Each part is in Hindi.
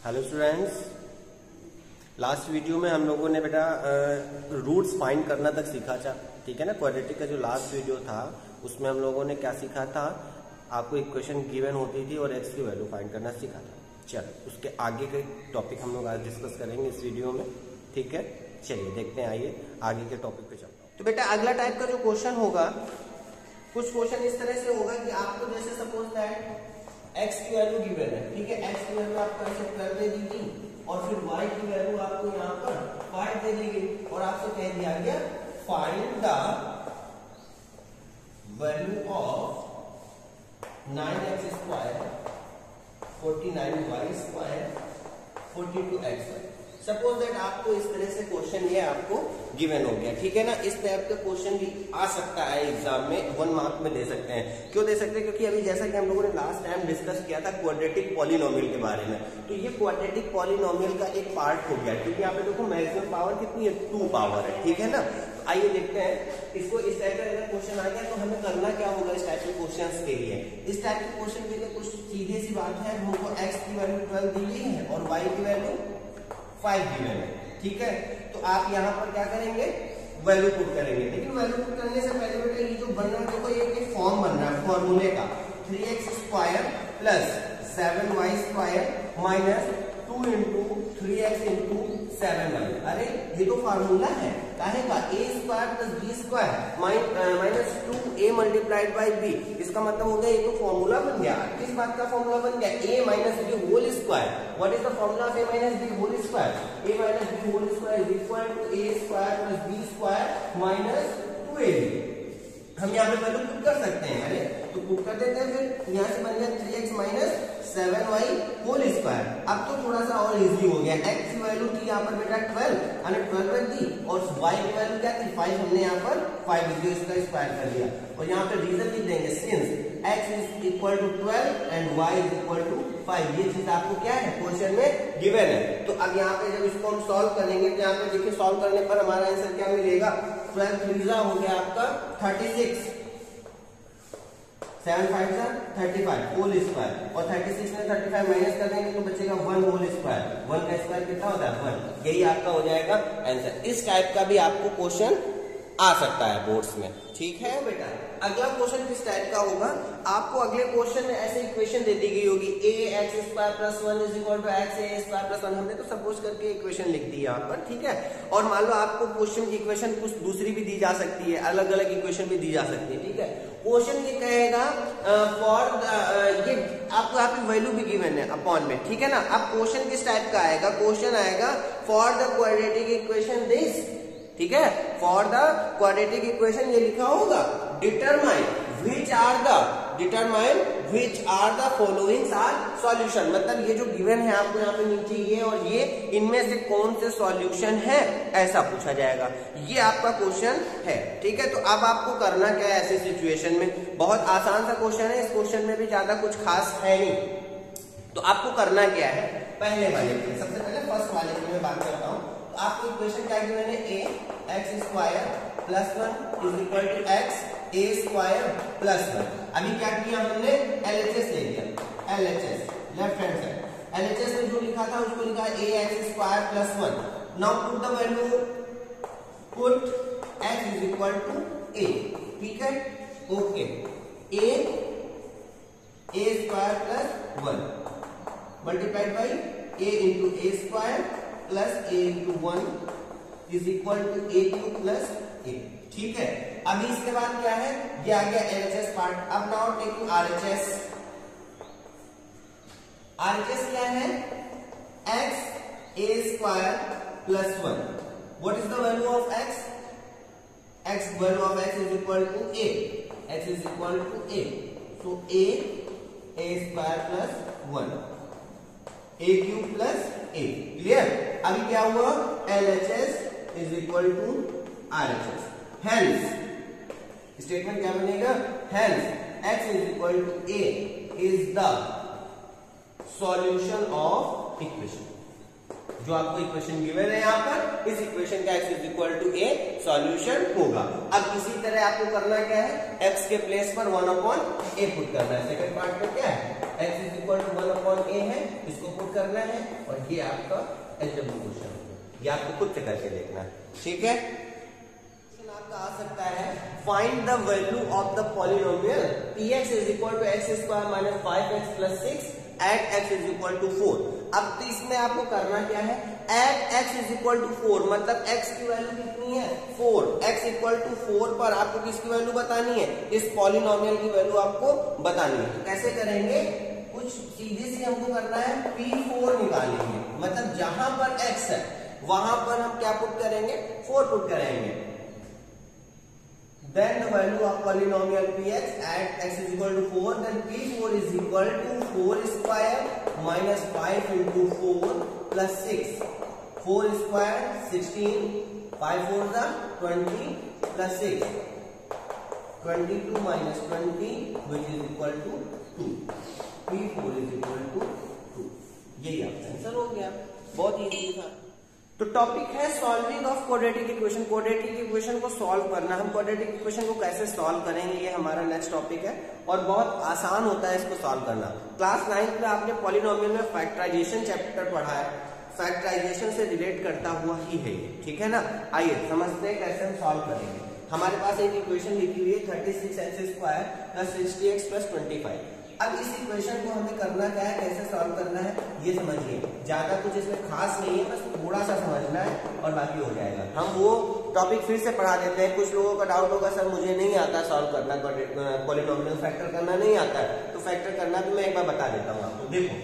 हेलो स्टूडेंट्स, लास्ट वीडियो में हम लोगों ने बेटा रूट्स फाइंड करना तक सीखा था। ठीक है ना। क्वाड्रेटिक का जो लास्ट वीडियो था उसमें हम लोगों ने क्या सीखा था, आपको इक्वेशन गिवन होती थी और एक्स की वैल्यू फाइंड करना सीखा था। चलो उसके आगे के टॉपिक हम लोग आज डिस्कस करेंगे इस वीडियो में। ठीक है, चलिए देखते हैं, आइए आगे के टॉपिक पे चलते हैं। तो बेटा अगला टाइप का जो क्वेश्चन होगा, कुछ क्वेश्चन इस तरह से होगा कि आपको जैसे सपोज दैट x की वैल्यू गिवन है। ठीक है, x की वैल्यू आपको ऐसे कर दे दी गई और फिर y की वैल्यू आपको यहाँ पर 5 दे दी गई और आपसे कह दिया गया find the value of 9x square 49y square 42x। Suppose that आपको इस तरह से क्वेश्चन ये आपको गिवन हो गया। ठीक है ना। इस टाइप का क्वेश्चन भी आ सकता है एग्जाम में, 1 मार्क में दे सकते हैं। क्यों दे सकते हैं? क्योंकि अभी जैसा कि हम लोगों ने लास्ट टाइम डिस्कस किया था क्वाड्रेटिक पॉलिनोमियल के बारे में, तो ये क्वाड्रेटिक पॉलिनोमियल का एक पार्ट हो गया। क्योंकि यहाँ पे देखो मैक्सिमम पावर कितनी है, 2 पावर है। ठीक है ना। आइए देखते हैं इसको। इस टाइप का अगर क्वेश्चन आ गया तो हमें करना क्या होगा इस टाइप के क्वेश्चन के लिए। इस टाइप के क्वेश्चन के लिए कुछ सीधी सी बात है, हमको x की वैल्यू 12 दी गई है और y की वैल्यू 5 गिवन है। ठीक है, तो आप यहाँ पर क्या करेंगे, वैल्यू पुट करेंगे। लेकिन वैल्यू पुट करने से पहले बेटा ये जो बन रहा है, देखो ये फॉर्म बन रहा है फॉर्मूले का, 3x square plus 7y square minus 2 into 3x into 7y। अरे ये तो फार्मूला है, काहे का a square plus b square minus 2a multiplied by b। इसका मतलब हो गया ये तो फॉर्मूला बन गया। किस बात का फॉर्मूला बन गया? a minus b whole square. What is the formula of a minus b whole square? a minus b whole square is equal to a square plus b square minus 2ab। हम यहाँ पे वैल्यू पुट कर सकते हैं। अरे तो पुट कर देते हैं, फिर यहाँ से बन गया 3x minus 7y whole square. अब तो थोड़ा सा और इजी हो गया। x की वैल्यू थी यहाँ पर बेटा 12, हमने 12 रख दी और y की वैल्यू क्या थी 5, हमने यहाँ पर 5 लिख दिया, इसका स्क्वायर कर दिया और यहाँ पे रीजन लिख देंगे since x is equal to 12 and y is equal to 5। ये चीज आपको क्या है क्वेश्चन में गिवन है। तो अब यहाँ पे जब इसको हम सॉल्व करेंगे तो यहाँ पे देखिए सॉल्व करने पर हमारा आंसर क्या मिलेगा, 12 त्रिज्या हो गया आपका 36, 7 5 35 होल स्क्वायर और 36 में 35 माइनस कर देंगे तो बचेगा 1 होल स्क्वायर। 1 का स्क्वायर कितना होता है 1। यही आपका हो जाएगा आंसर। इस टाइप का भी आपको क्वेश्चन आ सकता है बोर्ड्स में। ठीक है बेटा। अगला क्वेश्चन किस टाइप का होगा, आपको अगले क्वेश्चन में ऐसे इक्वेशन दे दी गई होगी ax square plus 1 is equal to x a square plus 1। हमने तो सपोज करके इक्वेशन लिख दी यहाँ पर। ठीक है, और मान लो आपको क्वेश्चन की इक्वेशन कुछ दूसरी भी दी जा सकती है, अलग अलग इक्वेशन भी दी जा सकती है। ठीक है, क्वेश्चन ये कहेगा फॉर ये आपको यहाँ पे वैल्यू भी गिवन है अपॉन में। ठीक है ना। अब क्वेश्चन किस टाइप का आएगा, क्वेश्चन आएगा for the quadratic equation this. ठीक है, फॉर द क्वाड्रेटिक इक्वेशन ये लिखा होगा determine which are the followings are solution. मतलब ये जो गिवन है आपको यहाँ पे नीचे ये और ये, इनमें से कौन से सॉल्यूशन है ऐसा पूछा जाएगा। ये आपका क्वेश्चन है। ठीक है, तो अब आपको करना क्या है ऐसे सिचुएशन में, बहुत आसान सा क्वेश्चन है, इस क्वेश्चन में भी ज्यादा कुछ खास है नहीं। तो आपको करना क्या है, पहले वाले के सबसे पहले फर्स्ट वाले की मैं बात करता हूँ। तो आपको इक्वेशन क्या गिवन है, a x square plus 1 is equal to x a square plus 1। अभी क्या किया हमने, LHS ले लिया, LHS left hand side. LHS में जो लिखा था उसको लिखा ax square plus 1। Now put the value, put x is equal to a। ठीक है, okay, a square plus 1 multiplied by a into a square plus a into 1 is equal to a cube plus a। ठीक है, अभी इसके बाद क्या है, ये आ गया LHS पार्ट। अब नाउ टेकिंग RHS। RHS क्या है, x a square plus 1। What is the value of x? x value of x is equal to a। x is equal to a, so a square plus 1 a cube plus a। Clear. अभी क्या हुआ, LHS is equal to RHS। Hence statement क्या बनेगा, hence x is equal to a is the solution of equation. जो आपको इक्वेशन गिवन है यहाँ पर, इस इक्वेशन का x is equal to a solution होगा। अब इसी तरह आपको करना क्या है, x के प्लेस पर 1 अपॉन a पुट करना है। सेकंड पार्ट में क्या है, x is equal to 1/a है, इसको पुट करना है और ये आपका एलजेब्रिक क्वेश्चन होगा, ये आपको खुद से करके देखना है, ठीक है। क्वेश्चन आपका आ सकता है find the value of the polynomial px is equal to x square minus 5x plus 6 at x is equal to 4। अब तो इसमें आपको करना क्या है, at x is equal to 4 मतलब x की वैल्यू कितनी है 4, x इक्वल टू 4 पर आपको किसकी वैल्यू बतानी है, इस पॉलिनोमियल की वैल्यू आपको बतानी है। तो कैसे करेंगे, कुछ सीधे से हमको करना है P4 निकालेंगे, मतलब जहां पर x है वहां पर हम क्या पुट करेंगे 4 पुट करेंगे। Then the value of polynomial px at x is equal to 4, then p4 is equal to 4 square minus 5 into 4 plus 6. 4 square 16, 5 4 are 20 plus 6. 22 minus 20 which is equal to 2. p4 is equal to 2. यही आपका आंसर हो गया, बहुत इजी था। तो टॉपिक है solving of quadratic equation. Quadratic equation को सॉल्व करना, हम क्वाड्रेटिक इक्वेशन को कैसे सॉल्व करेंगे ये हमारा नेक्स्ट टॉपिक है और बहुत आसान होता है इसको सॉल्व करना। क्लास 9 में आपने पॉलिनोमियल में फैक्टराइजेशन चैप्टर पढ़ा है, फैक्टराइजेशन से रिलेट करता हुआ ही है ये, ठीक है ना। आइए समझते हैं कैसे हम सॉल्व करेंगे। हमारे पास एक इक्वेशन लिखी हुई है 36x square plus 60x plus 25। अब इस इक्वेशन को हमें करना क्या है, कैसे सॉल्व करना है ये समझिए, ज्यादा कुछ इसमें खास नहीं है, बस थोड़ा सा समझना है और बाकी हो जाएगा। हम वो टॉपिक फिर से पढ़ा देते हैं। कुछ लोगों का डाउट होगा सर मुझे नहीं आता सॉल्व करना, पॉलिनोमियल फैक्टर करना नहीं आता है, तो फैक्टर करना भी मैं एक बार बता देता हूँ आपको। देखो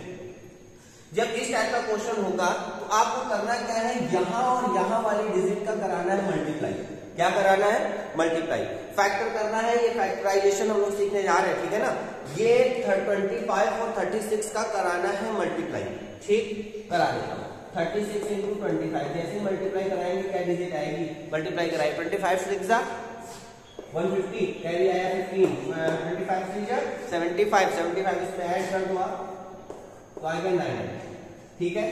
जब इस टाइप का क्वेश्चन होगा तो आपको करना क्या है, यहाँ और यहाँ वाली डिजिट का कराना है मल्टीप्लाई। क्या कराना है, मल्टीप्लाई। फैक्टर करना है, ये फैक्टराइजेशन हम लोग सीखने जा रहे हैं, ठीक है ना। ये 25 और 36 का कराना है मल्टीप्लाई, ठीक, करा देता हूँ। 36 इंटू 25 जैसे मल्टीप्लाई कराएंगे क्या डिजिट आएगी, मल्टीप्लाई कराए 25 6 150, कैरी आया 15, 25 3 75, 75 इसमें ऐड कर दो आप तो आएगा 900, ठीक है,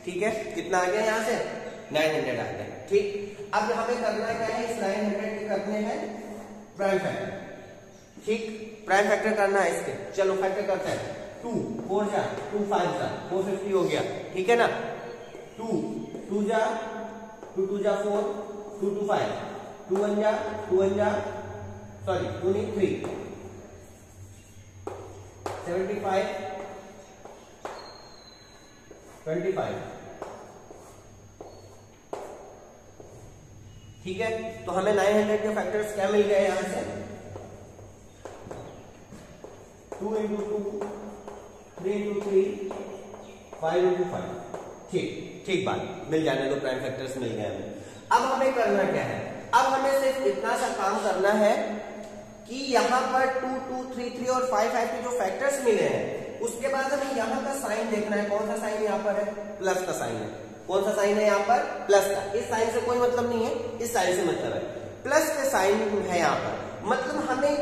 ठीक है। कितना आ गया यहाँ से 900 आ गया, ठीक। अब हमें करना क्या है, इस 900 के करने हैं प्राइम फैक्टर, ठीक, प्राइम फैक्टर करना है इसके। चलो फैक्टर करते हैं, 2 4 जा 2 5 जा 450 हो गया, ठीक है ना। 2 2 जा 2 2 जा 4 2 2 5 2 1 जा 2 1 जा सॉरी 2 नहीं 3 75 25, ठीक है। तो हमें 900 के फैक्टर्स क्या मिल गए यहां से, 2 इंटू 2 3 इंटू 3 5 इंटू 5, ठीक, ठीक बात, मिल जाने दो, प्राइम फैक्टर्स मिल गए हमें। अब हमें करना क्या है, अब हमें सिर्फ इतना सा काम करना है कि यहाँ पर 2 2 3 3 और 5 5 के जो फैक्टर्स मिले हैं उसके बाद हमें यहाँ का साइन देखना है। कौन सा साइन यहाँ पर है, प्लस का साइन है। कौन सा साइन है यहाँ पर, प्लस का। इस साइन से कोई मतलब नहीं है, इस साइन से मतलब है, प्लस के साइन है यहाँ पर। मतलब हमें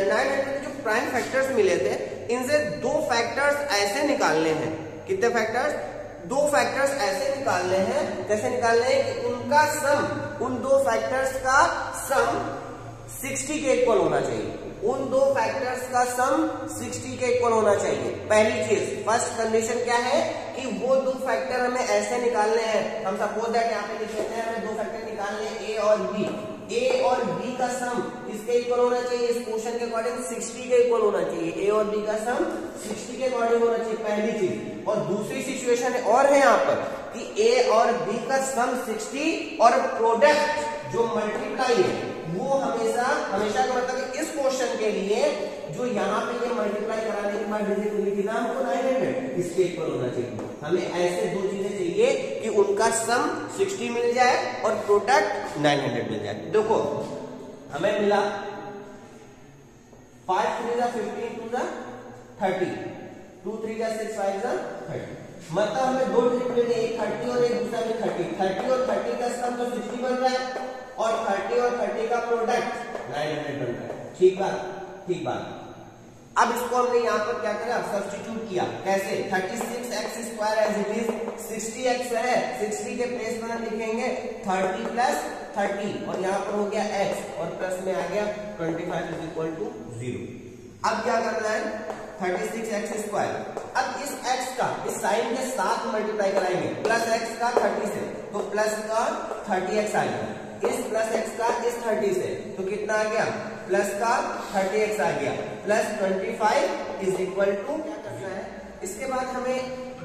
900 के जो प्राइम फैक्टर्स मिले थे इनसे 2 फैक्टर्स ऐसे निकालने हैं। कितने फैक्टर्स, 2 फैक्टर्स ऐसे निकालने हैं, कैसे निकालने हैं कि उनका सम, उन 2 फैक्टर्स का सम 60 के इक्वल होना चाहिए। उन 2 फैक्टर्स का सम 60 के इक्वल होना चाहिए। पहली चीज, फर्स्ट कंडीशन क्या है कि वो 2 फैक्टर हमें ऐसे निकालने हैं। हम सपोज दैट यहाँ पे लिख लेते हैं, हमें 2 फैक्टर निकालने हैं ए और बी। ए और बी का सम इसके इक्वल होना चाहिए, इस क्वेश्चन के अकॉर्डिंग 60 के इक्वल होना चाहिए। ए और बी का सम 60 के अकॉर्डिंग होना चाहिए, पहली चीज। और दूसरी सिचुएशन और है यहाँ पर कि ए और बी का सम 60 और प्रोडक्ट जो मल्टीप्लाई है वो हमेशा हमेशा का मतलब इस क्वेश्चन के लिए जो यहाँ पे ये मल्टीप्लाई कराने के बाद डिजिट मिली थी ना हमको 900, इसके इक्वल होना चाहिए। हमें ऐसे 2 चीजें चाहिए कि उनका सम 60 मिल जाए और प्रोडक्ट 900 मिल जाए। देखो हमें मिला 5 3 15 2 30 2 3 6 5 30, मतलब हमें 2 डिजिट मिले, एक 30 और एक दूसरा में 30 और 30 का सम तो 60 बन रहा है और 30 और 30 का प्रोडक्ट 900 बन रहा है, ठीक बात, ठीक बात। अब इसको हमने यहाँ पर क्या करा, सब्स्टिट्यूट किया। कैसे, 36x square as it is 60x है, 60 के प्लेस में लिखेंगे 30 प्लस 30 और यहाँ पर हो गया x और प्लस में आ गया 25 इज इक्वल टू 0। अब क्या करना है, 36x²। अब इस x का इस साइन के साथ मल्टीप्लाई कराएंगे, प्लस x का 30 से तो प्लस का 30x आ गया, इस प्लस x का इस 30 से तो कितना आ गया, प्लस का 30x आ गया, प्लस 25 इज इक्वल टू क्या करना है, इसके बाद हमें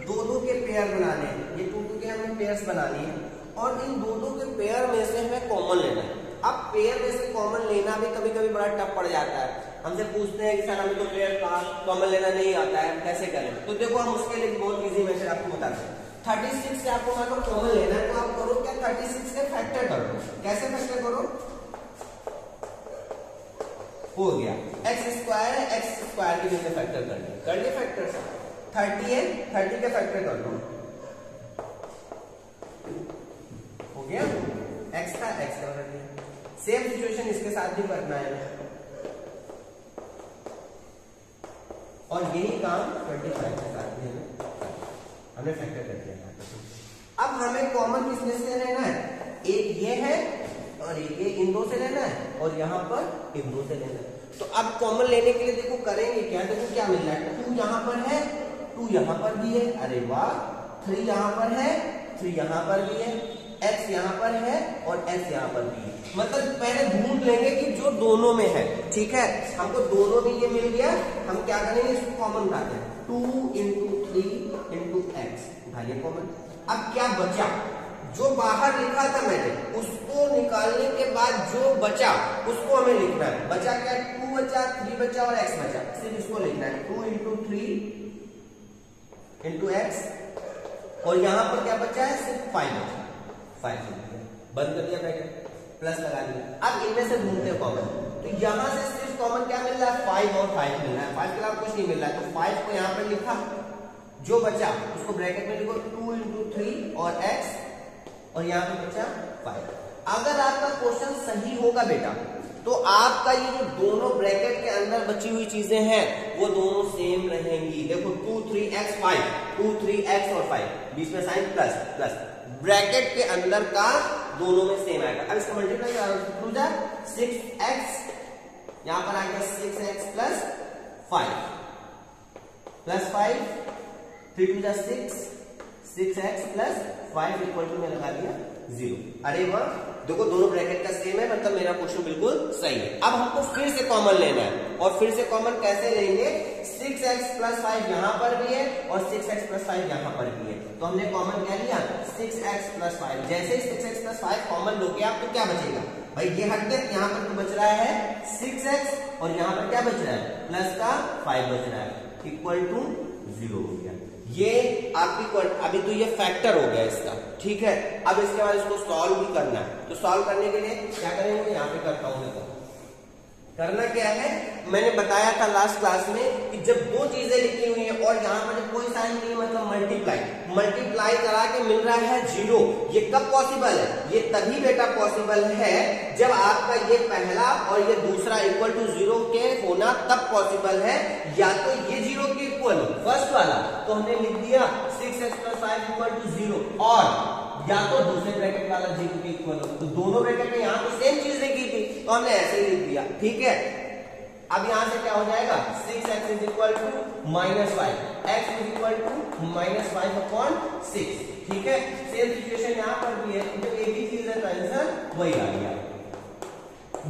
दो के पेयर बनाने हैं, ये 2 के हमें पेयर्स बनानी है और इन दो के पेयर में से हमें कॉमन लेना है। अब पेयर में से कॉमन लेना भी कभी कभी बड़ा टफ पड़ जाता है, हमसे पूछते हैं कि सर हमें तो पेयर का कॉमन लेना नहीं आता है, कैसे करें। तो देखो हम उसके लिए बहुत इजी मेथड आपको बताते हैं। 36 से आपको मान लो कॉमन लेना है तो आप करो क्या, 36 से फैक्टर करो। कैसे फैक्टर करो, हो गया x² है, x² के लिए फैक्टर कर लिया फैक्टर। 30 है, 30 के फैक्टर कर लो, हो गया x का x का कर दिया। सेम सिचुएशन इसके साथ भी करना है और यही काम 25 के साथ भी हमने फैक्टर कर दिया। अब हमें कॉमन किसमें से लेना है, एक ये है और एक ये, इन दो से लेना है और यहाँ पर इन दो से लेना है। तो अब कॉमन लेने के लिए देखो करेंगे क्या, देखो क्या मिल रहा है, 2 यहाँ पर है, 2 यहाँ पर भी है, अरे वाह, 3 यहाँ पर है, 3 यहाँ पर भी है, x यहाँ पर है और s यहाँ पर भी है। मतलब पहले ढूंढ लेंगे कि जो दोनों में है, ठीक है, हमको दोनों में ये मिल गया, हम क्या करेंगे, इसको कॉमन उठाते हैं, 2 × 3 × x उठा लिया कॉमन। अब क्या बचा, जो बाहर लिखा था मैंने उसको निकालने के बाद जो बचा उसको हमें लिखना है। बचा क्या, 2 बचा, 3 बचा और x बचा, सिर्फ इसको लिखना है, 2 × 3 × x और यहाँ पर क्या बचा है, सिर्फ 5 बचा, 5 बंद कर दिया ब्रैकेट, प्लस लगा दिया। अब इनमें से ढूंढते हैं कॉमन, तो यहाँ से सिर्फ कॉमन क्या मिल रहा है, 5 और 5 मिल रहा है, 5 के अलावा कुछ नहीं मिल रहा है। तो 5 को यहाँ पर लिखा, जो बचा उसको ब्रैकेट में लिखो, 2 × 3 और x और यहाँ पे बचा 5। अगर आपका क्वेश्चन सही होगा बेटा तो आपका ये जो दोनों ब्रैकेट के अंदर बची हुई चीजें हैं वो दोनों सेम रहेंगी। देखो 2 3x 5, 2 3x और 5, बीच में साइन प्लस प्लस, ब्रैकेट के अंदर का दोनों में सेम आएगा। अब इसका मल्टीप्लाई करो, 6x यहां पर आ गया 6x plus 5 plus 5, 3 2 6, 6x plus 5 equal to में लगा दिया 0। अरे वाह, देखो दोनों ब्रैकेट का सेम है, मतलब मेरा क्वेश्चन बिल्कुल सही है। अब हमको फिर से कॉमन लेना है और फिर से कॉमन कैसे लेंगे, 6x प्लस 5 यहां पर भी है और 6x प्लस 5 यहां पर भी है, तो हमने कॉमन क्या लिया, 6x प्लस 5। जैसे ही 6x प्लस 5 कॉमन लोगे आप तो क्या बचेगा भाई, ये हट गया, यहाँ पर तो बच रहा है 6x और यहाँ पर क्या बच रहा है, प्लस का 5 बच रहा है, इक्वल टू 0 हो गया। ये आपकी अभी तो ये फैक्टर हो गया इसका, ठीक है। अब इसके बाद इसको सॉल्व भी करना है, तो सॉल्व करने के लिए क्या करेंगे, यहाँ पे करता हूं देखो। करना क्या है, मैंने बताया था लास्ट क्लास में कि जब दो चीजें लिखी हुई है और यहाँ पर कोई साइन नहीं, मतलब मल्टीप्लाई करा के मिल रहा है 0, ये कब पॉसिबल है, ये तभी बेटा पॉसिबल है जब आपका ये पहला और ये दूसरा इक्वल टू 0 के होना तब पॉसिबल है। या तो ये 0 के इक्वल हो फर्स्ट वाला, तो हमने लिख दिया 6x प्लस 5 इक्वल टू 0, और या तो दूसरे ब्रैकेट वाला 0 के इक्वल हो, तो दोनों ब्रैकेट में यहाँ तो सेम चीज लिखी थी तो हमने ऐसे ही लिख दिया, ठीक है। अब यहां से क्या हो जाएगा, 6x is equal to -5, x is equal to -5 upon 6, ठीक है। सेम सिचुएशन यहां पर भी है, जो एक ही चीज है तो आंसर वही आ गया,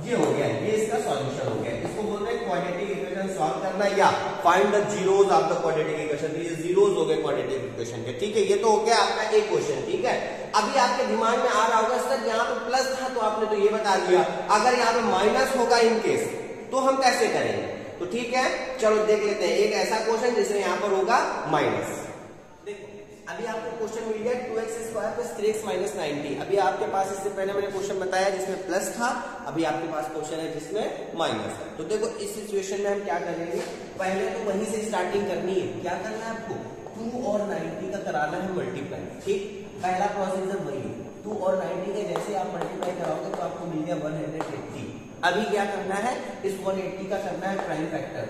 ये हो गया, ये इसका सॉल्यूशन हो गया। इसको बोलते हैं क्वाड्रेटिक इक्वेशन सॉल्व करना या find the zeros of the quadratic equation. तो ये जीरोस हो गए क्वाड्रेटिक इक्वेशन के, ठीक है। ये तो हो गया आपका एक क्वेश्चन, ठीक है। अभी आपके दिमाग में आ रहा होगा सर यहाँ पे प्लस था तो आपने तो ये बता दिया, अगर यहाँ पे माइनस होगा इन केस तो हम कैसे करेंगे, तो ठीक है चलो देख लेते हैं एक ऐसा क्वेश्चन जिसमें यहाँ पर होगा माइनस। देखो अभी आपको क्वेश्चन मिल गया 2x² प्लस 3x माइनस 90। अभी आपके पास इससे पहले मैंने क्वेश्चन बताया जिसमें प्लस था, अभी आपके पास क्वेश्चन है जिसमें माइनस है। तो देखो इस सिचुएशन में हम क्या करेंगे, पहले तो वहीं से स्टार्टिंग करनी है। क्या करना है आपको, 2 और 90 का कराना है मल्टीप्लाई, ठीक। पहला प्रोसीजर वही है, 2 और 90 के जैसे आप मल्टीप्लाई कराओगे तो आपको मिल गया 180। अभी क्या करना है, इस 180 का करना है प्राइम फैक्टर।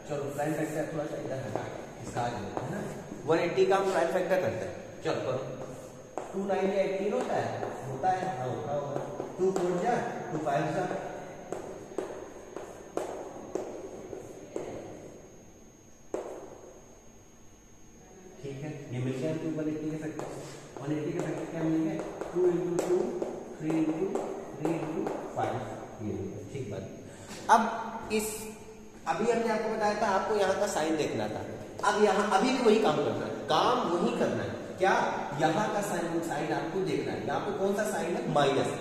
चलो प्राइम फैक्टर थोड़ा सा इधर हटा, इसका आ जाएगा है ना, 180 का हम प्राइम फैक्टर करते हैं। चलो करो, 2 9 या 18 होता है, होता है, हाँ होता होगा, 2 4 जा 2 5 जा, अब अभी हमने आपको बताया था आपको यहाँ का साइन देखना था, अब यहाँ अभी भी वही काम करना है, काम वही करना है। क्या? यहाँ का साइन आपको देखना है। यहाँ पे कौन सा साइन है? माइनस।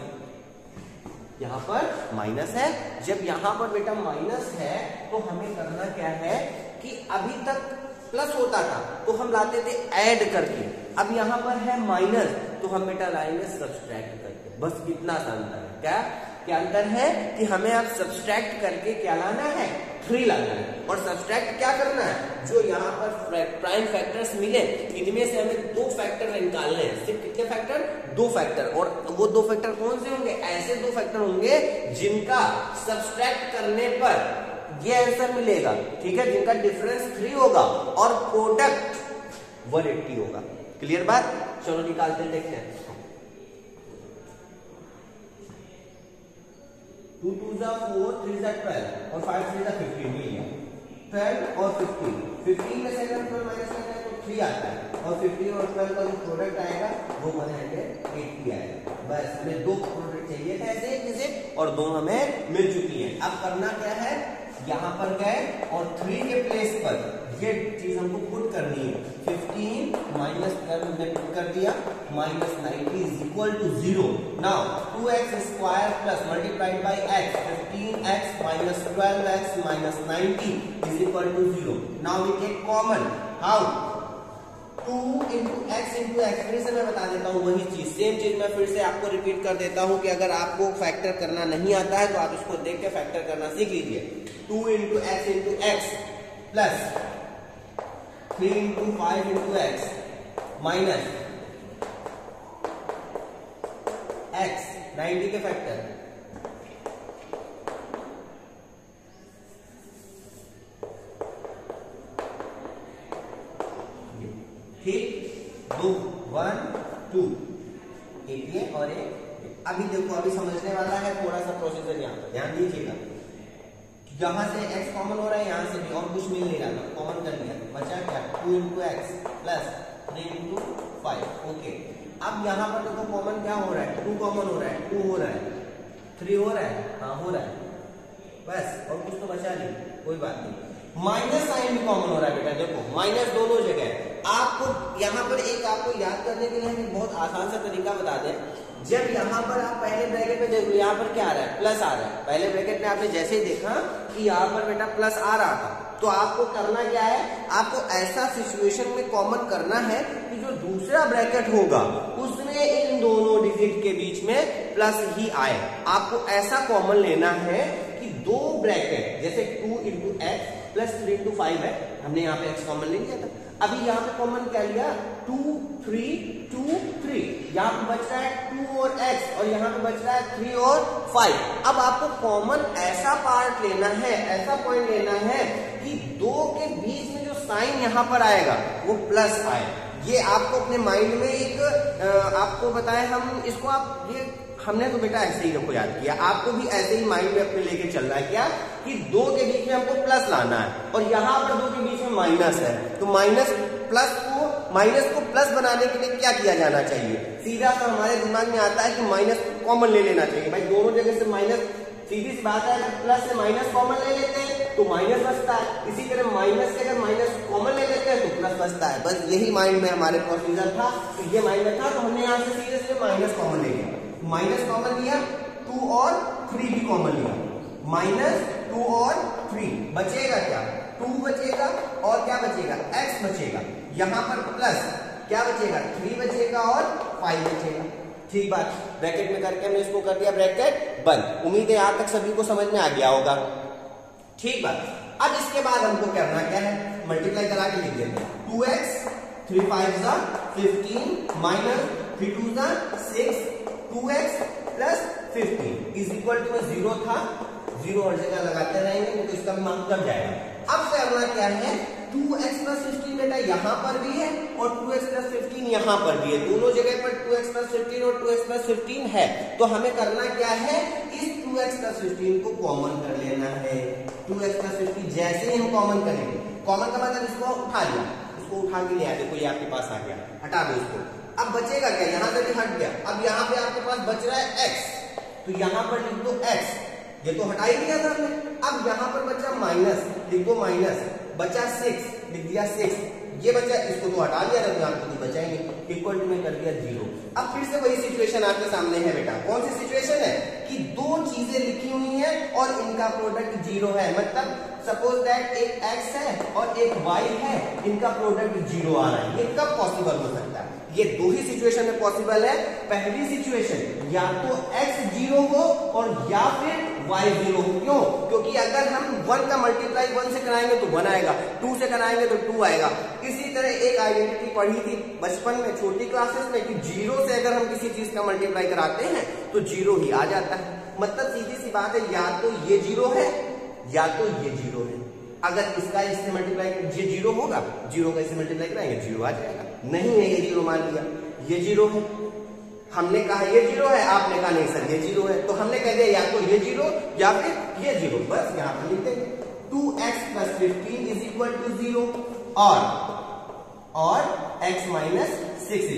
यहाँ पर माइनस है। जब यहाँ पर बेटा माइनस है तो हमें करना क्या है कि अभी तक प्लस होता था तो हम लाते थे ऐड करके, अब यहाँ पर है माइनस तो हम बेटा लाएंगे सब्सट्रैक्ट करके। बस इतना सा अंतर है। क्या अंतर है कि हमें अब सब्सट्रैक्ट करके क्या लाना है? 3 लाना है। और सब्सट्रैक्ट क्या करना है? जो यहाँ पर प्राइम फैक्टर्स मिले इनमें से हमें 2 फैक्टर निकालने हैं। सिर्फ कितने फैक्टर? 2 फैक्टर। और वो 2 फैक्टर कौन से होंगे? ऐसे 2 फैक्टर होंगे जिनका सब्सट्रैक्ट करने पर ये आंसर मिलेगा, ठीक है, जिनका डिफरेंस 3 होगा और प्रोडक्ट 180 होगा। क्लियर बात? चलो निकालते हैं, देखते हैं। 2 2 4 3 12 और 5 3 15 मिल गया। 12 और 15 में से अगर 12 माइनस करना है तो 3 आता है और 15 और 12 का जो प्रोडक्ट आएगा वो 180 आएगा। बस हमें 2 प्रोडक्ट चाहिए थे ऐसे जैसे, और 2 हमें मिल चुकी है। अब करना क्या है? यहाँ पर गए और 3 के प्लेस पर ये चीज हमको पुट करनी है। 15 माइनस 12 हमने पुट कर दिया, minus 90 is equal to 0। Now 2x square plus multiplied by x, 15x minus 12x minus 90 is equal to 0। Now we take common. How? 2 into x into x। फिर से मैं बता देता हूँ वही चीज, सेम चीज मैं फिर से आपको रिपीट कर देता हूँ कि अगर आपको फैक्टर करना नहीं आता है तो आप इसको देख के फैक्टर करना सीख लीजिए। 2 into x plus 3 into 5 into x minus x 90 के फैक्टर, ठीक, 2 1 2 एक ये और एक। अभी देखो, अभी समझने वाला है थोड़ा सा प्रोसीजर, यहाँ पर ध्यान दीजिएगा। यहाँ से x कॉमन हो रहा है, यहाँ से भी, और कुछ मिल नहीं रहा, कॉमन कर लिया, बचा क्या? 2 into x plus 3 into 5। Okay, अब यहाँ पर देखो कॉमन क्या हो रहा है? 2 कॉमन हो रहा है, 2 हो रहा है, 3 हो रहा है, हाँ हो रहा है, बस और कुछ तो बचा नहीं, कोई बात नहीं। माइनस साइन भी कॉमन हो रहा है बेटा, देखो माइनस दोनों जगह। आपको यहाँ पर एक आपको याद करने के लिए हम बहुत आसान सा तरीका बता दें। जब यहाँ पर आप पहले ब्रैकेट में देखो, यहाँ पर क्या आ रहा है? प्लस आ रहा है। पहले ब्रैकेट में आपने जैसे ही देखा कि यहाँ पर बेटा प्लस आ रहा था, तो आपको करना क्या है? आपको ऐसा सिचुएशन में कॉमन करना है कि जो दूसरा ब्रैकेट होगा उसमें इन दोनों डिजिट के बीच में प्लस ही आए। आपको ऐसा कॉमन लेना है कि 2 ब्रैकेट, जैसे 2 into x प्लस 3 into 5 है, हमने यहाँ पे x कॉमन ले लिया था। अभी यहाँ पे कॉमन क्या लिया? 2 3 2 3, यहाँ पे बच रहा है 2 और x, और यहाँ पे बच रहा है 3 और 5। अब आपको कॉमन ऐसा पार्ट लेना है, ऐसा पॉइंट लेना है कि 2 के बीच में जो साइन यहाँ पर आएगा वो प्लस आए। ये आपको अपने माइंड में एक आपको बताए हम इसको, आप ये हमने तो बेटा ऐसे ही देखो याद किया, आपको भी ऐसे ही माइंड में अपने लेके चल रहा है क्या कि 2 के बीच में हमको प्लस लाना है और यहाँ पर 2 के बीच में माइनस है, तो माइनस को प्लस बनाने के लिए क्या किया जाना चाहिए? सीधा सा हमारे दिमाग में आता है कि माइनस को कॉमन ले लेना चाहिए। भाई दोनों जगह से माइनस, सीधी सी बात है, प्लस से माइनस कॉमन ले लेते हैं तो माइनस बचता है। इसी तरह माइनस से अगर माइनस कॉमन ले लेते हैं तो प्लस बचता है। बस यही माइंड में हमारे प्रोसीजर था, तो ये माइंड में था, तो हमने यहाँ से सीधे सीधे माइनस कॉमन ले लिया। माइनस कॉमन लिया, 2 और 3 भी कॉमन लिया, माइनस 2 और 3, बचेगा क्या? 2 बचेगा और क्या बचेगा? x बचेगा। यहाँ पर प्लस क्या बचेगा? 3 बचेगा और 5 बचेगा। ठीक बात, ब्रैकेट में करके हमने इसको कर दिया ब्रैकेट बंद। उम्मीद है यहाँ तक सभी को समझ में आ गया होगा। ठीक बात। अब इसके बाद हमको करना क्या है? मल्टीप्लाई करा के लिख देते हैं। 2x 3 5 15 minus 3 2 6, 2x plus 15 is equal to 0 था, 0 और जगह लगाते रहेंगे तो इसका भी मान कट जाएगा। अब करना क्या है? 2x प्लस 15 बेटा यहाँ पर भी है और 2x प्लस 15 यहाँ पर भी है, दोनों जगह पर 2x प्लस 15 और 2x प्लस 15 है। तो हमें करना क्या है? इस 2x प्लस 15 को कॉमन कर लेना है। 2x प्लस 15 जैसे ही हम कॉमन करेंगे, कॉमन का मतलब इसको उठा लिया, इसको उठा के ले आया, देखो ये आपके पास आ गया, हटा दो इसको। अब बचेगा क्या? यहाँ से भी हट गया। अब यहाँ पे आपके पास बच रहा है x, तो यहाँ पर लिख दो x, ये तो हटा ही दिया था हमने। अब यहाँ पर बचा माइनस, लिख दो माइनस, बचा 6, लिख दिया 6, ये बचा, इसको तो हटा दिया था तो यहाँ पे तो बचा ही नहीं, इक्वल टू में कर दिया 0। अब फिर से वही सिचुएशन आपके सामने है बेटा। कौन सी सिचुएशन है कि दो चीजें लिखी हुई हैं और इनका प्रोडक्ट 0 है, मतलब सपोज दैट एक x है और एक y है, इनका प्रोडक्ट 0 आ रहा है। ये कब पॉसिबल हो सकता है? ये दो ही सिचुएशन में पॉसिबल है। पहली सिचुएशन या तो x 0 हो और या फिर y 0 हो। क्यों? क्योंकि अगर हम 1 का मल्टीप्लाई 1 से कराएंगे तो 1 आएगा, 2 से कराएंगे तो 2 आएगा। इसी तरह एक आइडेंटिटी पढ़ी थी बचपन में छोटी क्लासेस में कि 0 से अगर हम किसी चीज का मल्टीप्लाई कराते हैं तो 0 ही आ जाता है। मतलब सीधी सी बात है, या तो ये 0 है या तो ये 0 है। अगर इसका इससे मल्टीप्लाई, ये 0 होगा, 0 का इससे मल्टीप्लाई कराएंगे 0 आ जाएगा। नहीं है ये 0 मान लिया, ये 0 है, हमने कहा ये 0 है, आपने कहा नहीं सर ये 0 है, तो हमने कह दिया या तो ये 0 या फिर ये 0। बस यहाँ पर लिख देंगे 2x + 15 = 0 और x - 6 =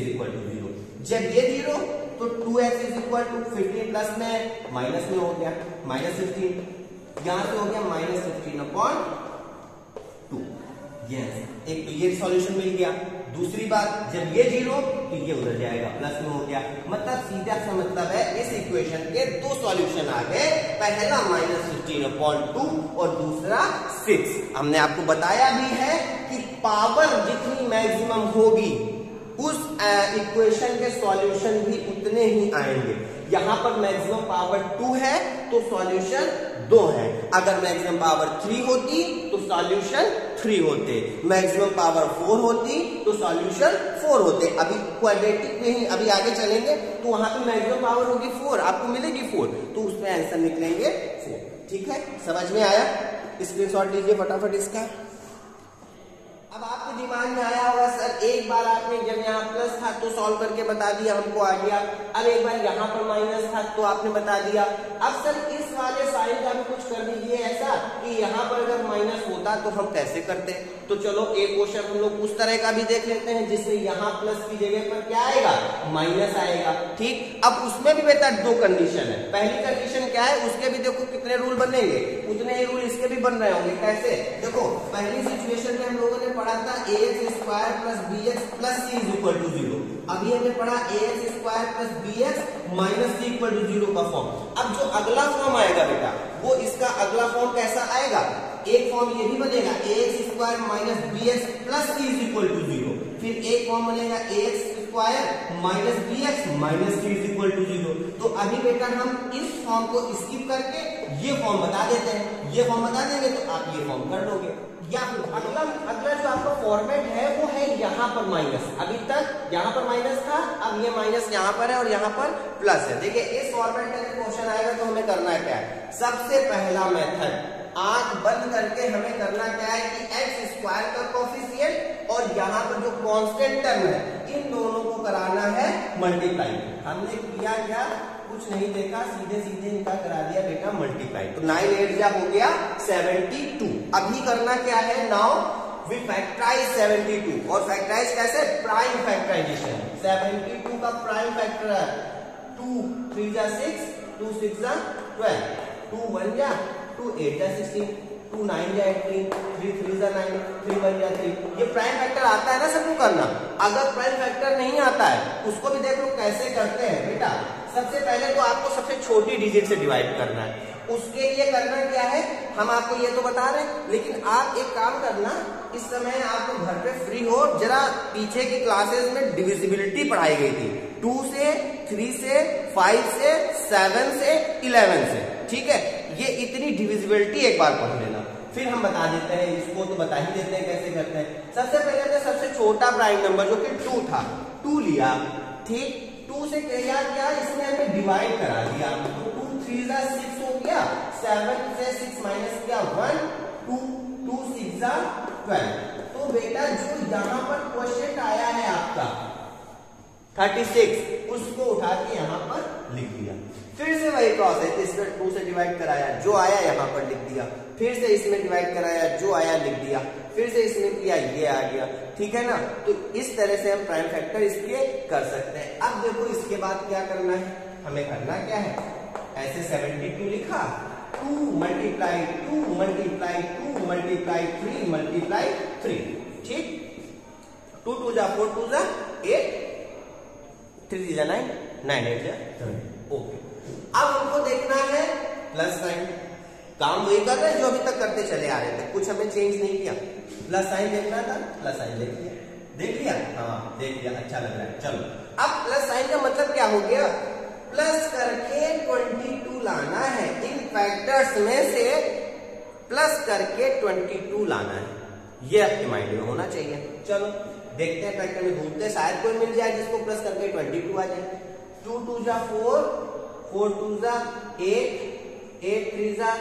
0। जब ये 0 तो 2x = 15 प्लस में माइनस में हो गया -15, यहां से हो गया -15/2। यस, एक तो ये सॉल्यूशन मिल गया। दूसरी बात, जब ये 0 तो ये उधर जाएगा, प्लस में हो गया। मतलब सीधा सा मतलब है इस इक्वेशन के दो सॉल्यूशन आ गए, पहला -15/2 और दूसरा 6। हमने आपको बताया भी है कि पावर जितनी मैक्सिमम होगी उस इक्वेशन के सॉल्यूशन भी उतने ही आएंगे। यहां पर मैक्सिमम पावर 2 है तो सॉल्यूशन 2 है। अगर मैक्सिमम पावर 3 होती तो सॉल्यूशन 3 होते, मैक्सिमम पावर 4 होती तो सॉल्यूशन 4 होते। अभी क्वाड्रेटिक में ही अभी आगे चलेंगे तो वहां पे मैक्सिमम पावर होगी 4, आपको मिलेगी 4, तो उसमें आंसर निकलेंगे 4। ठीक है, समझ में आया? स्क्रीनशॉट लीजिए फटाफट इसका। अब आपके दिमाग में आया होगा सर एक बार आपने जब यहाँ प्लस था तो सॉल्व करके बता दिया, हमको आ गया। अब एक बार यहाँ पर माइनस था तो आपने बता दिया। अब सर इस वाले साइन का भी कुछ कर दीजिए ऐसा कि यहाँ पर अगर माइनस होता तो हम कैसे करते। तो चलो एक क्वेश्चन हम लोग उस तरह का भी देख लेते हैं जिसमें यहाँ प्लस की जगह पर क्या आएगा, माइनस आएगा। ठीक, अब उसमें भी बेटा दो कंडीशन है। पहली कंडीशन क्या है, उसके भी देखो कितने रूल बनेंगे, उतने ही रूल इसके भी बन रहे होंगे। कैसे? देखो पहली सिचुएशन में हम लोगों ने पढ़ा था ax² + bx + c = 0। अभी हमने पढ़ा ax² + bx - c = 0 का फॉर्म। अब जो अगला फॉर्म आएगा बेटा वो इसका अगला फॉर्म कैसा आएगा, एक फॉर्म ये भी बनेगा ax² - bx + c = 0। फिर एक फॉर्म बनेगा ax² - bx - c = 0। तो अभी बेटा हम इस फॉर्म को स्किप करके ये फॉर्म बता देते हैं। ये फॉर्म बता देंगे तो आप ये फॉर्म कर लोगे। या फिर अगला जो आपका फॉर्मेट है वो है यहाँ पर माइनस। अभी तक यहाँ पर माइनस था, अब ये माइनस यहाँ पर है और यहाँ पर प्लस है। देखिए इस फॉर्मेट का क्वेश्चन आएगा तो हमें करना क्या है, सबसे पहला मेथड आंख बंद करके हमें करना क्या है कि x² का कोफिशिएंट और यहाँ पर जो कांस्टेंट टर्म है इन दोनों को कराना है मल्टीप्लाई। हमने किया क्या, कुछ नहीं देखा, सीधे सीधे इनका करा दिया बेटा मल्टीप्लाई। तो 9 8 जा हो गया 72। अभी करना क्या है, नाउ वी फैक्टराइज 72। और फैक्टराइज कैसे, प्राइम फैक्टराइजेशन। 72 का प्राइम फैक्टर है 2 3 जा 6, 2 6 जा 12, 2 1 जा 2 8 जा 16, 2 9 जा 18, 3 3 जा 9, 3 1 जा 3। ये प्राइम फैक्टर आता है ना सबको करना। अगर प्राइम फैक्टर नहीं आता है उसको भी देख लो कैसे करते हैं बेटा। सबसे पहले तो आपको सबसे छोटी डिजिट से डिवाइड करना है। उसके लिए करना क्या है, हम आपको ये तो बता रहे हैं, लेकिन आप एक काम करना, इस समय आप लोग घर पे फ्री हो, जरा पीछे की क्लासेस में डिविजिबिलिटी पढ़ाई गई थी 2 से 3 से 5 से 7 से 11 से। ठीक है, ये इतनी डिविजिबिलिटी एक बार पढ़ लेना, फिर हम बता देते हैं। इसको तो बता ही देते हैं कैसे करते हैं। सबसे पहले हमने सबसे छोटा प्राइम नंबर जो कि 2 था, 2 लिया। ठीक, 2 से क्या किया, इसमें हमने डिवाइड करा दिया। तो 2 3 जा 6 हो गया, 7 से 6 माइनस किया 1, 2 2 6 जा 12। तो बेटा जो यहाँ पर क्वेश्चन आया है आपका 36, उसको उठा के यहाँ पर लिख दिया। फिर से वही प्रोसेस, इसमें 2 से डिवाइड कराया, जो आया यहाँ पर लिख दिया। फिर से इसमें डिवाइड कराया, जो आया लिख दिया। फिर से इसमें किया, ये आ गया। ठीक है ना, तो इस तरह से हम प्राइम फैक्टर इसके कर सकते हैं। अब देखो इसके बाद क्या करना है, हमें करना क्या है, ऐसे 72 लिखा, 2 मल्टीप्लाई 2 मल्टीप्लाई 2 मल्टीप्लाई 3 मल्टीप्लाई 3, ठीक। 2 2 जा 4 2 जा 8, 3 3 जा 9, 9 8 जा 30, ओके। अब हमको देखना है प्लस साइन, काम वही कर रहे हैं जो अभी तक करते चले आ रहे थे, कुछ हमें चेंज नहीं किया। प्लस साइन देखना था, प्लस साइन देख लिया, देख लिया, हाँ देख लिया, अच्छा लग रहा है। चलो अब प्लस साइन का मतलब क्या हो गया, प्लस करके 22 लाना है, इन फैक्टर्स में से प्लस करके 22 लाना है, ये आपके माइंड में होना चाहिए। चलो देखते हैं, फैक्टर में ढूंढते, शायद कोई मिल जाए जिसको प्लस करके 22 आ जाए। 2 2 जा 4, 4 2 जा 8, 8 3 जा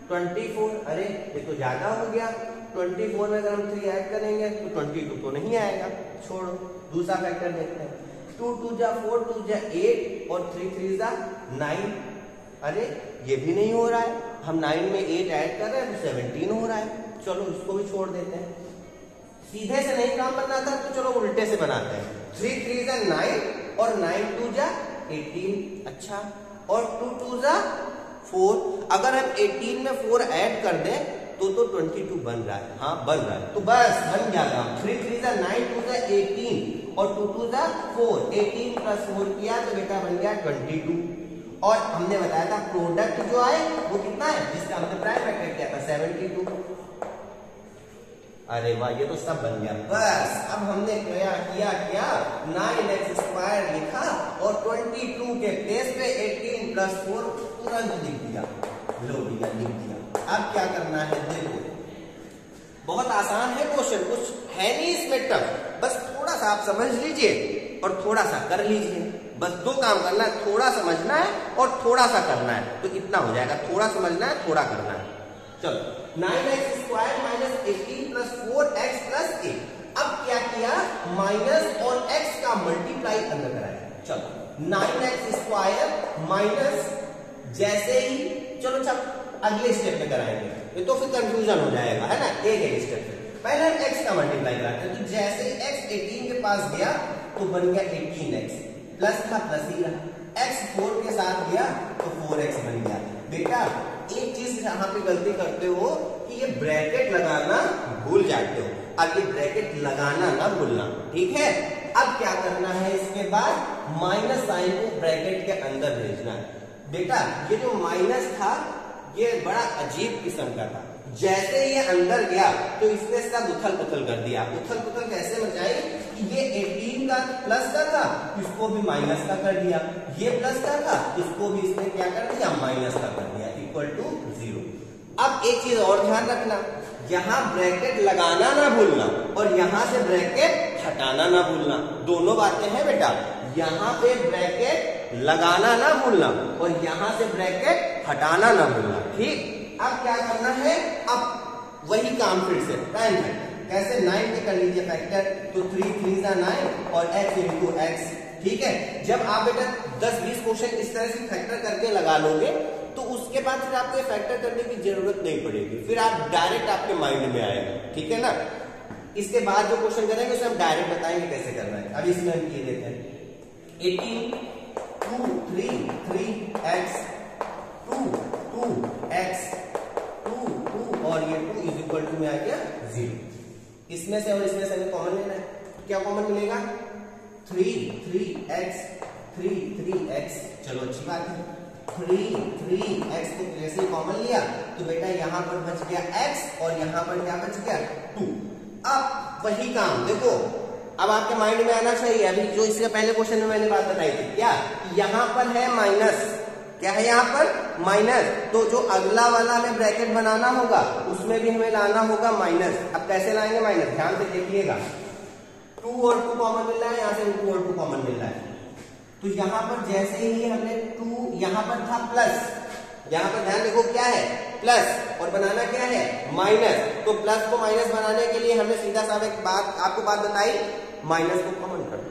24, अरे ये तो ज्यादा हो गया। 24 में अगर हम 3 ऐड करेंगे तो 22 तो नहीं आएगा, छोड़ो दूसरा फैक्टर देखते हैं। 2 2 जा 4, 2 जा 8 और 3 3 जा 9, अरे ये भी नहीं हो रहा है, हम 9 में 8 ऐड कर रहे हैं तो 17 हो रहा है, चलो इसको भी छोड़ देते हैं। सीधे से नहीं काम बनना था तो चलो उल्टे से बनाते हैं। 3 3 जा 9 और 9 2 जा 18, अच्छा, और 2 2 जा 4, अगर हम 18 में 4 ऐड कर दें तो 22 बन रहा है, हाँ बन रहा है, तो बस बन गया काम। 3 3 जा 9, 2 जा 18 और 2 2 जा 4, 18 प्लस 4 किया तो बेटा बन गया 22। और हमने बताया था प्रोडक्ट जो आए वो कितना है, जिसका हमने प्राइम फैक्टर किया था 72। अरे वाह, ये तो सब बन गया। बस अब हमने किया 9x² लिखा और 22 के प्लेस पे 18 प्लस 4 तुरंत लिख दिया, लो भैया लिख दिया। अब क्या करना है, देखो बहुत आसान है क्वेश्चन, कुछ है नहीं इसमें टफ, बस थोड़ा सा आप समझ लीजिए और थोड़ा सा कर लीजिए, बस दो काम करना है, थोड़ा समझना है और थोड़ा सा करना है, तो इतना हो जाएगा। थोड़ा समझना है, थोड़ा करना है। चलो 9x² minus 18 plus 4x plus 8। अब क्या किया, माइनस और x का मल्टीप्लाई अंदर कराया। चलो 9x² माइनस, जैसे ही चलो अगले स्टेप में कराएंगे, ये तो फिर कंफ्यूजन हो जाएगा, है ना, एक स्टेप में पहले हम x का मल्टीप्लाई कराते हैं। तो जैसे ही x 18 के पास गया तो बन गया 18x, प्लस था प्लस ही रहा, x 4 के साथ गया तो 4x बन गया। बेटा एक चीज यहाँ पे गलती करते हो कि ये ब्रैकेट लगाना भूल जाते हो, अब ये ब्रैकेट लगाना ना भूलना, ठीक है। अब क्या करना है, इसके बाद माइनस साइन को ब्रैकेट के अंदर भेजना है। बेटा ये जो माइनस था ये बड़ा अजीब किस्म का था, जैसे ये अंदर गया तो इसने सब उथल पुथल कर दिया। उथल पुथल कैसे मचाई कि ये 18 का प्लस का था, इसको भी माइनस का कर दिया, ये प्लस का था, इसको भी इसने क्या कर दिया, माइनस का कर दिया, इक्वल टू 0। अब एक चीज और ध्यान रखना, यहाँ ब्रैकेट लगाना ना भूलना और यहाँ से ब्रैकेट हटाना ना भूलना, दोनों बातें हैं बेटा। यहाँ पे ब्रैकेट लगाना ना भूलना और यहाँ से ब्रैकेट हटाना ना भूलना, ठीक। अब क्या करना है, अब वही काम फिर से प्राइम फैक्टर, कैसे 9 के कर लीजिए फैक्टर, तो 3 3 जा 9 और x इंटू x, ठीक है। जब आप बेटा 10-20 क्वेश्चन इस तरह से फैक्टर करके लगा लोगे तो उसके बाद फिर आपको फैक्टर करने की जरूरत नहीं पड़ेगी, फिर आप डायरेक्ट आपके माइंड में आएगा, ठीक है ना। इसके बाद जो क्वेश्चन करेंगे उसे हम डायरेक्ट बताएंगे कैसे करना है। अब इसमें हम ये देते हैं 18 2 3 3x 2 2x 2 2 और ये 2 इज इक्वल टू में आ गया 0। इसमें से और इसमें से हमें कॉमन लेना है, क्या कॉमन मिलेगा, 3x 3x, चलो अच्छी बात है। 3x को जैसे कॉमन लिया तो बेटा यहाँ पर बच गया x और यहाँ पर क्या बच गया 2। अब वही काम देखो, अब आपके माइंड में आना चाहिए, अभी जो इससे पहले क्वेश्चन में मैंने बात बताई थी, क्या यहाँ पर है माइनस, क्या है यहाँ पर माइनस, तो जो अगला वाला हमें ब्रैकेट बनाना होगा उसमें भी हमें लाना होगा माइनस। अब कैसे लाएंगे माइनस, ध्यान से देखिएगा, 2 और 2 कॉमन मिल रहा है, यहाँ से 2 और 2 कॉमन मिल रहा है, तो यहाँ पर जैसे ही हमने 2, यहाँ पर था प्लस, यहाँ पर ध्यान देखो क्या है प्लस और बनाना क्या है माइनस, तो प्लस को माइनस बनाने के लिए हमने सीधा सा एक बात आपको बताई, माइनस को कॉमन कर दो,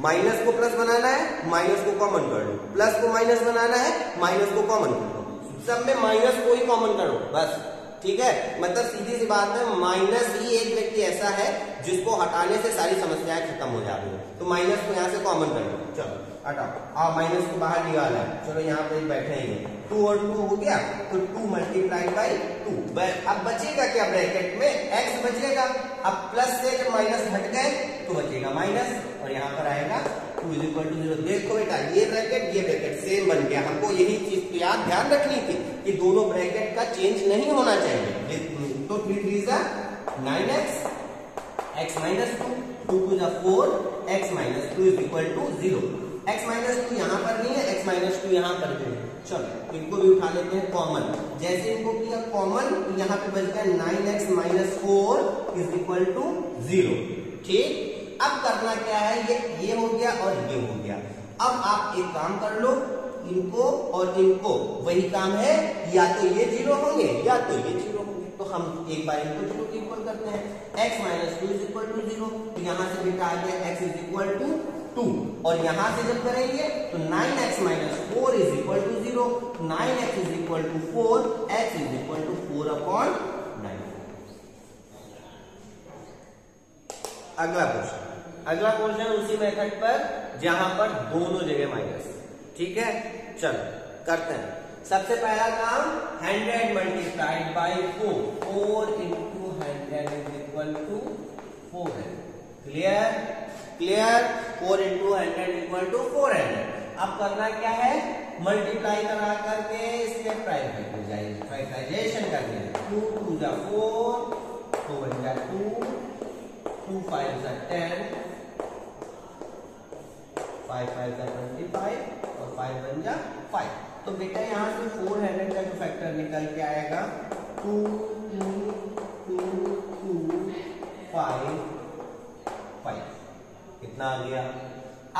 माइनस को प्लस बनाना है माइनस को कॉमन कर लो, प्लस को माइनस बनाना है माइनस को कॉमन कर लो, सब में माइनस को ही कॉमन करो बस, ठीक है। मतलब सीधी सी बात है, माइनस ही एक व्यक्ति ऐसा है जिसको हटाने से सारी समस्याएं खत्म हो जाती है, तो माइनस को यहाँ से कॉमन कर लो, चलो हटाओ, माइनस को बाहर निकाला है, चलो यहाँ पे बैठे ही 2 और 2 हो गया तो 2 मल्टीप्लाइड बाई 2। अब बचेगा क्या ब्रैकेट में, x बचेगा। अब प्लस से जब माइनस हट गए तो बचेगा माइनस और यहाँ पर आएगा 2 = 0। देखो बेटा ये ब्रैकेट सेम बन गया। हमको यही चीज याद ध्यान रखनी थी कि दोनों ब्रैकेट का चेंज नहीं होना चाहिए। तो 3 3 जा 9x, x - 2, 2 2 जा 4, x - 2 = 0। x - 2 यहाँ पर नहीं है, x - 2 यहाँ पर भी है। चलो इनको भी उठा लेते हैं कॉमन। जैसे इनको किया कॉमन तो यहाँ पे बच गया 9x - 4 = 0। ठीक, अब करना क्या है, ये हो गया और ये हो गया। अब आप एक काम कर लो, इनको और इनको वही काम है, या तो ये 0 होंगे या तो ये 0 होंगे। तो हम एक बार इनको 0 के इक्वल करते हैं। x - 2 = 0, तो यहाँ से बेटा आ गया x = 2 और यहां से जब करेंगे तो 9x - 4 = 0, 9x = 4, x = 4/9। अगला क्वेश्चन उसी मेथड पर जहां पर दोनों जगह माइनस। ठीक है, चलो करते हैं। सबसे पहला काम 100 मल्टीप्लाइड बाई 4, 4 × 100 = 400। क्लियर 4 × 100 = 400। अब करना क्या है, मल्टीप्लाई करा करके इसके फैक्टराइजेशन करनी है। 2 2 जा 4, 2 1 जा 2, 2 5 जा 10, 5 5 जा 25 और 5 1 जा 5। तो बेटा यहाँ से 400 का जो फैक्टर निकल के आएगा 2 2 2 2 5 5। कितना आ गया।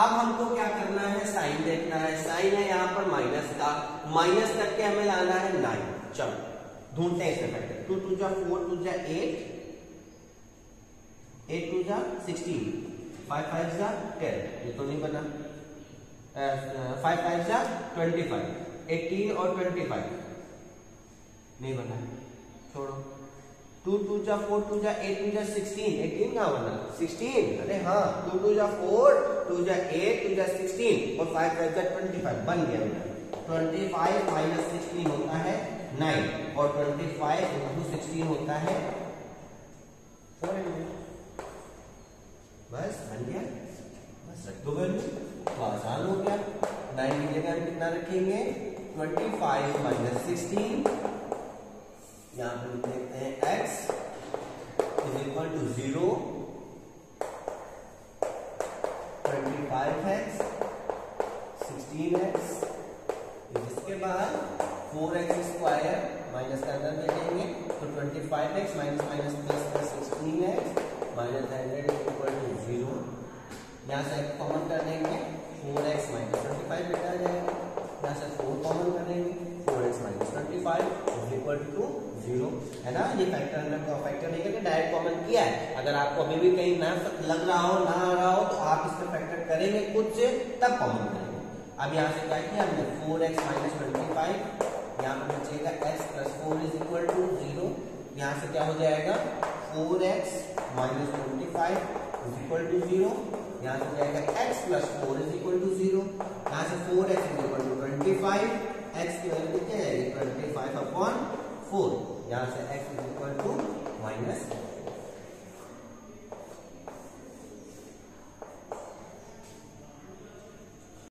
अब हमको क्या करना है, साइन देखना है। साइन है यहाँ पर माइनस का, माइनस करके हमें लाना है 9। चलो ढूंढते हैं इसका फैक्टर। 2 2 जा 4, 2 जा 8, 8 2 जा 16, 5 5 जा 10, ये तो नहीं बना। 5 5 जा 25, 18 और 25 नहीं बना, छोड़ो। 2 2 जा 4, 2 जा 8, 2 जा 16, 18 कहाँ बना, 16। अरे हाँ, 2 2 जा 4, 2 जा 8, 2 जा 16 और 5 5 जा 25 बन गया। 25 - 16 होता है 9 और 25 × 16 होता है 400। बस बन गया, बस रख दो वैल्यू तो आसान हो गया। 9 की जगह हम कितना रखेंगे, 25 - 16। यहाँ पे लिख लेते हैं x = 0, 25x, 16x, इसके बाद 4x² माइनस का अंदर देखेंगे तो 25x - प्लस 16x -100 = 0। यहाँ से x कॉमन कर देंगे, 4x - 25 बेटा आ जाएगा। यहाँ से 4 कॉमन कर देंगे, 4x - 25 = 0 है ना। ये फैक्टर अंदर फैक्टर नहीं करके डायरेक्ट कॉमन किया है। अगर आपको अभी भी कहीं ना लग रहा हो, ना आ रहा हो, तो आप इसका फैक्टर करेंगे खुद से, तब कॉमन करेंगे। अब यहाँ से क्या किया हमने, 4x - 25, यहाँ पर बचेगा x + 4 = 0। यहाँ से क्या हो जाएगा, 4x - 25 = 0। यहाँ से जाएगा x + 4 = 0। यहाँ से 4x = 25, x की वैल्यू क्या है 25/4। यहाँ से x = -25।